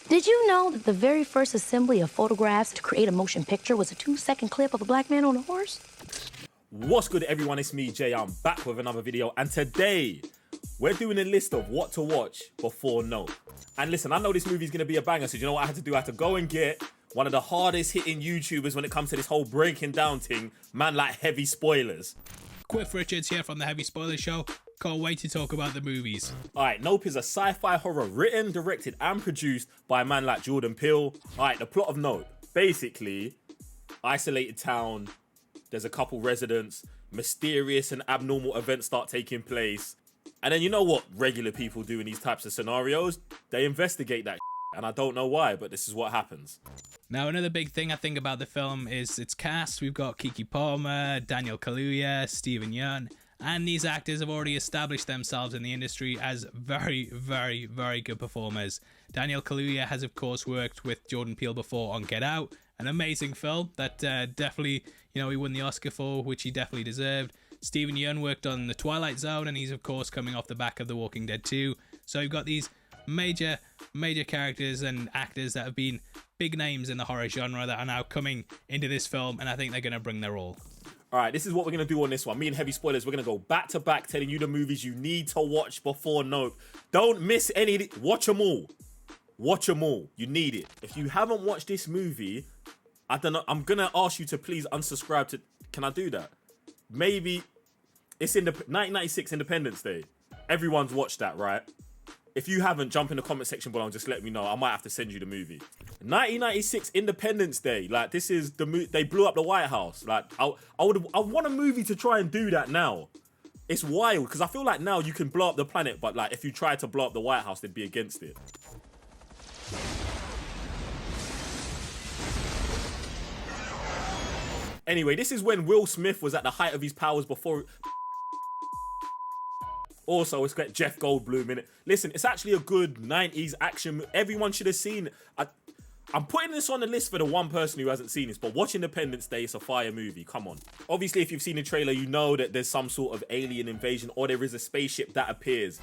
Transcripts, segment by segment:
Did you know that the very first assembly of photographs to create a motion picture was a 2-second clip of a black man on a horse? What's good, everyone? It's me, Jay. I'm back with another video, and today we're doing a list of what to watch before Nope. And listen, I know this movie's gonna be a banger, so you know what I had to do? I had to go and get one of the hardest hitting YouTubers when it comes to this whole breaking down thing, man, like Heavy Spoilers. Quiff Richards here from the Heavy Spoilers Show. Can't wait to talk about the movies. Alright, Nope is a sci-fi horror written, directed and produced by a man like Jordan Peele. Alright, the plot of Nope. Basically, isolated town, there's a couple residents, mysterious and abnormal events start taking place. And then you know what regular people do in these types of scenarios? They investigate that and I don't know why, but this is what happens. Now, another big thing I think about the film is its cast. We've got Keke Palmer, Daniel Kaluuya, Steven Yeun, and these actors have already established themselves in the industry as very, very, very good performers. Daniel Kaluuya has, of course, worked with Jordan Peele before on Get Out, an amazing film that definitely, he won the Oscar for, which he definitely deserved. Steven Yeun worked on The Twilight Zone, and he's, of course, coming off the back of The Walking Dead 2. So you've got these major characters and actors that have been big names in the horror genre that are now coming into this film, and I think they're going to bring their all. Alright, this is what we're going to do on this one. Me and Heavy Spoilers, we're going to go back to back telling you the movies you need to watch before Nope. Don't miss any. Watch them all. Watch them all. You need it. If you haven't watched this movie, I don't know. I'm going to ask you to please unsubscribe to... Can I do that? Maybe it's in the 1996 Independence Day. Everyone's watched that, right? If you haven't, jump in the comment section below and just let me know. I might have to send you the movie. 1996 Independence Day. Like, this is the movie. They blew up the White House. Like, I want a movie to try and do that now. It's wild because I feel like now you can blow up the planet, but like if you try to blow up the White House, they'd be against it. Anyway, this is when Will Smith was at the height of his powers before... Also, it's got Jeff Goldblum in it. Listen, it's actually a good 90s action. Everyone should have seen it. I'm putting this on the list for the one person who hasn't seen this, but watch Independence Day. It's a fire movie. Come on. Obviously, if you've seen the trailer, you know that there's some sort of alien invasion or there is a spaceship that appears.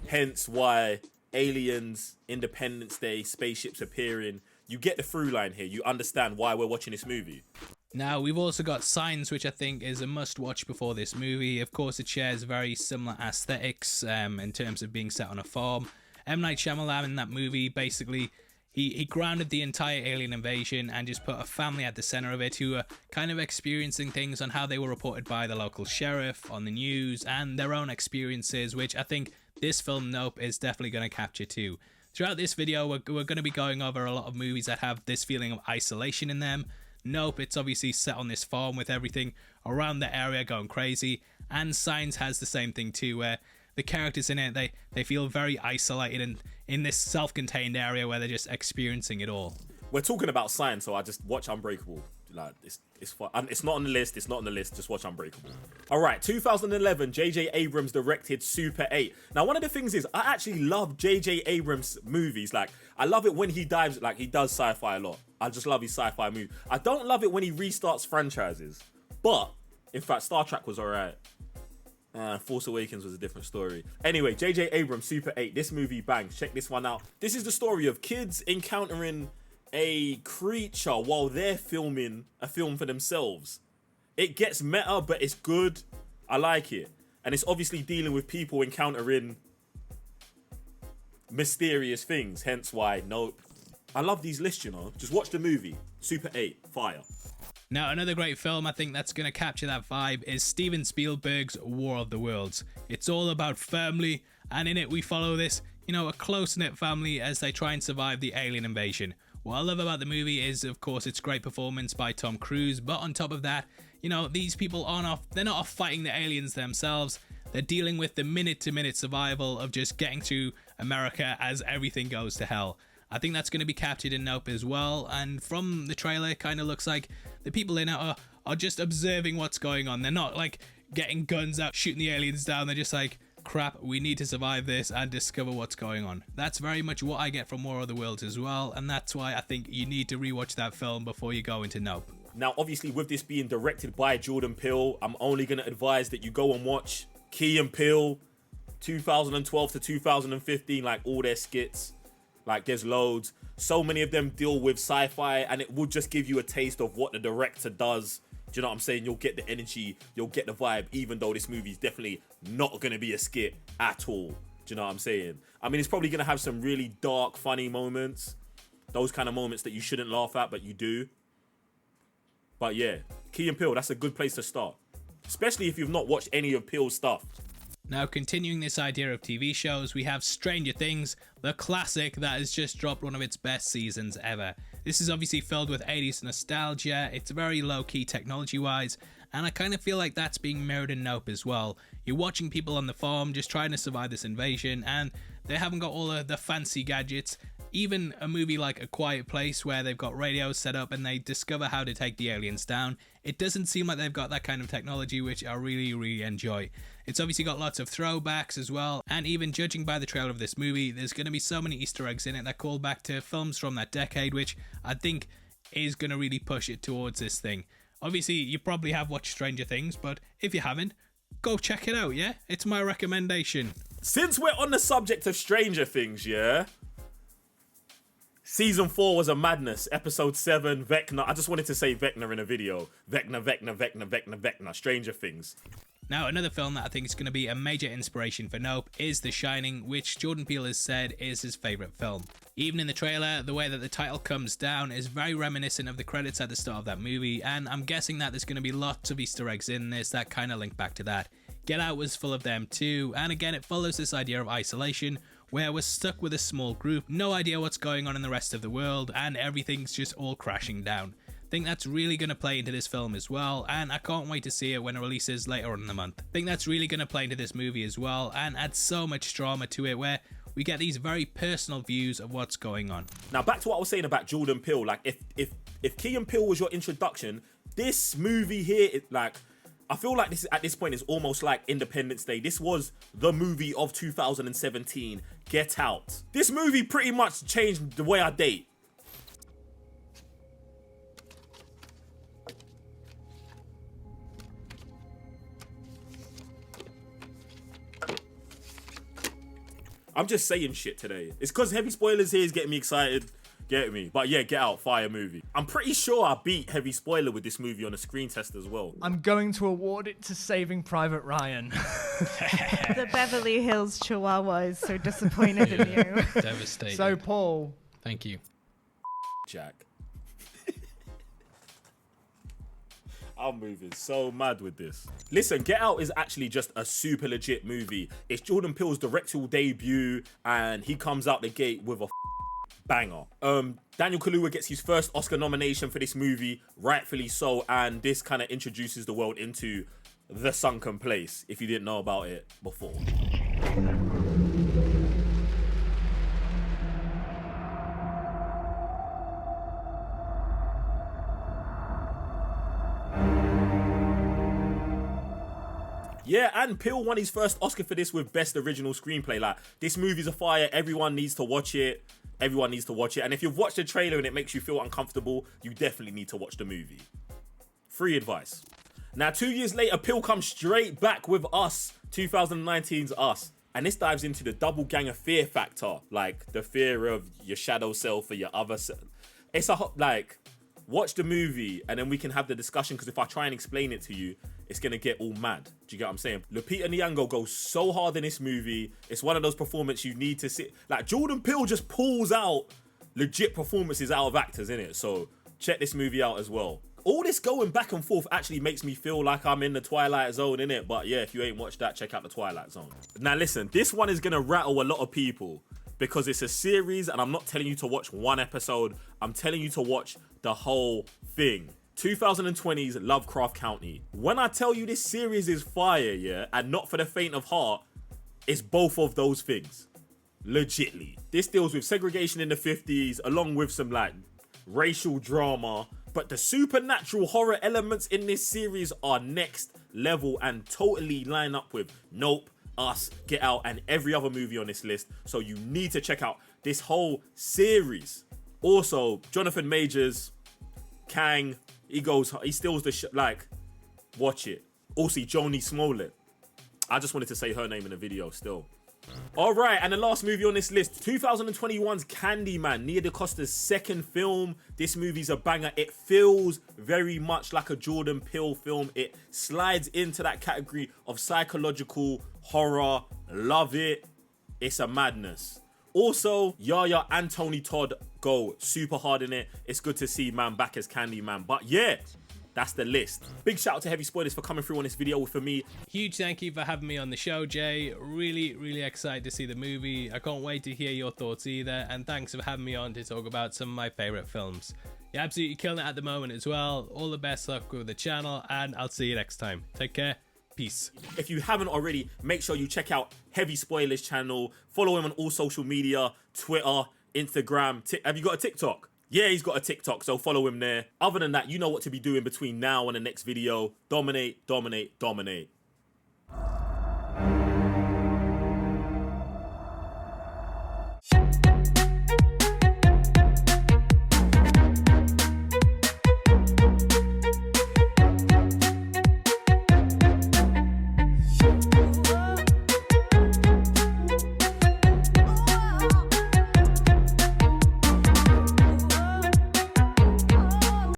Hence why aliens, Independence Day, spaceships appearing. You get the through line here. You understand why we're watching this movie. Now, we've also got Signs, which I think is a must-watch before this movie. Of course, it shares very similar aesthetics in terms of being set on a farm. M. Night Shyamalan in that movie, basically, he grounded the entire alien invasion and just put a family at the center of it who are kind of experiencing things on how they were reported by the local sheriff, on the news, and their own experiences, which I think this film, Nope, is definitely going to capture too. Throughout this video, we're going to be going over a lot of movies that have this feeling of isolation in them. Nope, it's obviously set on this farm with everything around the area going crazy, and Signs has the same thing too, where the characters in it, they feel very isolated and in this self-contained area where they're just experiencing it all. We're talking about Signs, so I just watch Unbreakable. Like, it's fun. It's not on the list. It's not on the list. Just watch Unbreakable. All right, 2011, J.J. Abrams directed Super 8. Now, one of the things is I actually love J.J. Abrams movies. Like, I love it when he dives, like he does sci-fi a lot. I just love his sci-fi movies. I don't love it when he restarts franchises. But, in fact, Star Trek was all right. Force Awakens was a different story. Anyway, J.J. Abrams, Super 8. This movie bangs. Check this one out. This is the story of kids encountering a creature while they're filming a film for themselves. It gets meta, but it's good. I like it. And it's obviously dealing with people encountering mysterious things. Hence why, Nope. I love these lists, Just watch the movie. Super 8. Fire. Now, another great film I think that's going to capture that vibe is Steven Spielberg's War of the Worlds. It's all about family, and in it we follow this, a close-knit family as they try and survive the alien invasion. What I love about the movie is, of course, its great performance by Tom Cruise, but on top of that, these people they're not off fighting the aliens themselves. They're dealing with the minute-to-minute survival of just getting through America as everything goes to hell. I think that's going to be captured in Nope as well, and from the trailer, it kind of looks like the people in it are just observing what's going on. They're not, like, getting guns out, shooting the aliens down. They're just like, crap, we need to survive this and discover what's going on. That's very much what I get from War of the Worlds as well, and that's why I think you need to rewatch that film before you go into Nope. Now, obviously, with this being directed by Jordan Peele, I'm only going to advise that you go and watch Key and Peele, 2012 to 2015, like all their skits, like there's loads. So many of them deal with sci-fi, and it will just give you a taste of what the director does. Do you know what I'm saying? You'll get the energy, you'll get the vibe, even though this movie is definitely not going to be a skit at all. Do you know what I'm saying? I mean, it's probably going to have some really dark, funny moments. Those kind of moments that you shouldn't laugh at, but you do. But yeah, Key and Peele, that's a good place to start. Especially if you've not watched any of Peele's stuff. Now, continuing this idea of TV shows, we have Stranger Things, the classic that has just dropped one of its best seasons ever. This is obviously filled with 80s nostalgia, it's very low-key technology-wise, and I kind of feel like that's being mirrored in Nope as well. You're watching people on the farm just trying to survive this invasion, and they haven't got all of the fancy gadgets. Even a movie like A Quiet Place, where they've got radios set up and they discover how to take the aliens down, it doesn't seem like they've got that kind of technology, which I really, really enjoy. It's obviously got lots of throwbacks as well, and even judging by the trailer of this movie, there's going to be so many Easter eggs in it that call back to films from that decade, which I think is going to really push it towards this thing. Obviously, you probably have watched Stranger Things, but if you haven't, go check it out, yeah? It's my recommendation. Since we're on the subject of Stranger Things, yeah? Season 4 was a madness. Episode 7, Vecna. I just wanted to say Vecna in a video. Vecna. Stranger Things. Now, another film that I think is going to be a major inspiration for Nope is The Shining, which Jordan Peele has said is his favourite film. Even in the trailer, the way that the title comes down is very reminiscent of the credits at the start of that movie, and I'm guessing that there's going to be lots of Easter eggs in this that kind of link back to that. Get Out was full of them too, and again it follows this idea of isolation, where we're stuck with a small group, no idea what's going on in the rest of the world, and everything's just all crashing down. I think that's really going to play into this film as well, and I can't wait to see it when it releases later on in the month. I think that's really going to play into this movie as well, and add so much drama to it, where we get these very personal views of what's going on. Now back to what I was saying about Jordan Peele, like if Key and Peele was your introduction, this movie here, I feel like this at this point is almost like Independence Day. This was the movie of 2017, Get Out. This movie pretty much changed the way I date. I'm just saying shit today. It's because heavy spoilers here is getting me excited. Get me? But yeah, Get Out, fire movie. I'm pretty sure I beat heavy spoiler with this movie on a screen test as well. I'm going to award it to Saving Private Ryan. The Beverly Hills Chihuahua is so disappointed in you. Devastated. So, Paul. Thank you. Jack. I'm moving so mad with this. Listen, Get Out is actually just a super legit movie. It's Jordan Peele's directorial debut, and he comes out the gate with a banger. Daniel Kaluuya gets his first Oscar nomination for this movie, rightfully so, and this kind of introduces the world into The Sunken Place, if you didn't know about it before. Yeah, and Peele won his first Oscar for this with Best Original Screenplay. Like, this movie's a fire. Everyone needs to watch it. Everyone needs to watch it. And if you've watched the trailer and it makes you feel uncomfortable, you definitely need to watch the movie. Free advice. Now, 2 years later, Peele comes straight back with Us, 2019's Us. And this dives into the double ganger fear factor. Like, the fear of your shadow self or your other self. It's watch the movie and then we can have the discussion, because if I try and explain it to you, it's gonna get all mad. Do you get what I'm saying? Lupita Nyong'o goes so hard in this movie. It's one of those performances you need to see. Like, Jordan Peele just pulls out legit performances out of actors, innit? So check this movie out as well. All this going back and forth actually makes me feel like I'm in the Twilight Zone, innit? But yeah, if you ain't watched that, check out the Twilight Zone. Now listen, this one is gonna rattle a lot of people because it's a series, and I'm not telling you to watch one episode. I'm telling you to watch the whole thing. 2020's Lovecraft Country. When I tell you this series is fire, yeah, and not for the faint of heart, it's both of those things. Legitly. This deals with segregation in the 50s, along with some like racial drama, but the supernatural horror elements in this series are next level and totally line up with Nope, Us, Get Out, and every other movie on this list. So you need to check out this whole series. Also, Jonathan Majors, Kang, he steals the watch it. Also, Joni Smollett. I just wanted to say her name in the video still. All right, and the last movie on this list, 2021's Candyman, Nia DaCosta's second film. This movie's a banger. It feels very much like a Jordan Peele film. It slides into that category of psychological horror. Love it. It's a madness. Also, Yaya and Tony Todd go super hard in it. It's good to see man back as Candyman. But yeah, that's the list. Big shout out to Heavy Spoilers for coming through on this video for me. Huge thank you for having me on the show, Jay. Really excited to see the movie. I can't wait to hear your thoughts either. And thanks for having me on to talk about some of my favourite films. You're absolutely killing it at the moment as well. All the best luck with the channel, and I'll see you next time. Take care. Peace. If you haven't already, make sure you check out Heavy Spoilers channel. Follow him on all social media, Twitter, Instagram. Have you got a TikTok? Yeah, he's got a TikTok, so follow him there. Other than that, you know what to be doing between now and the next video. Dominate, dominate, dominate.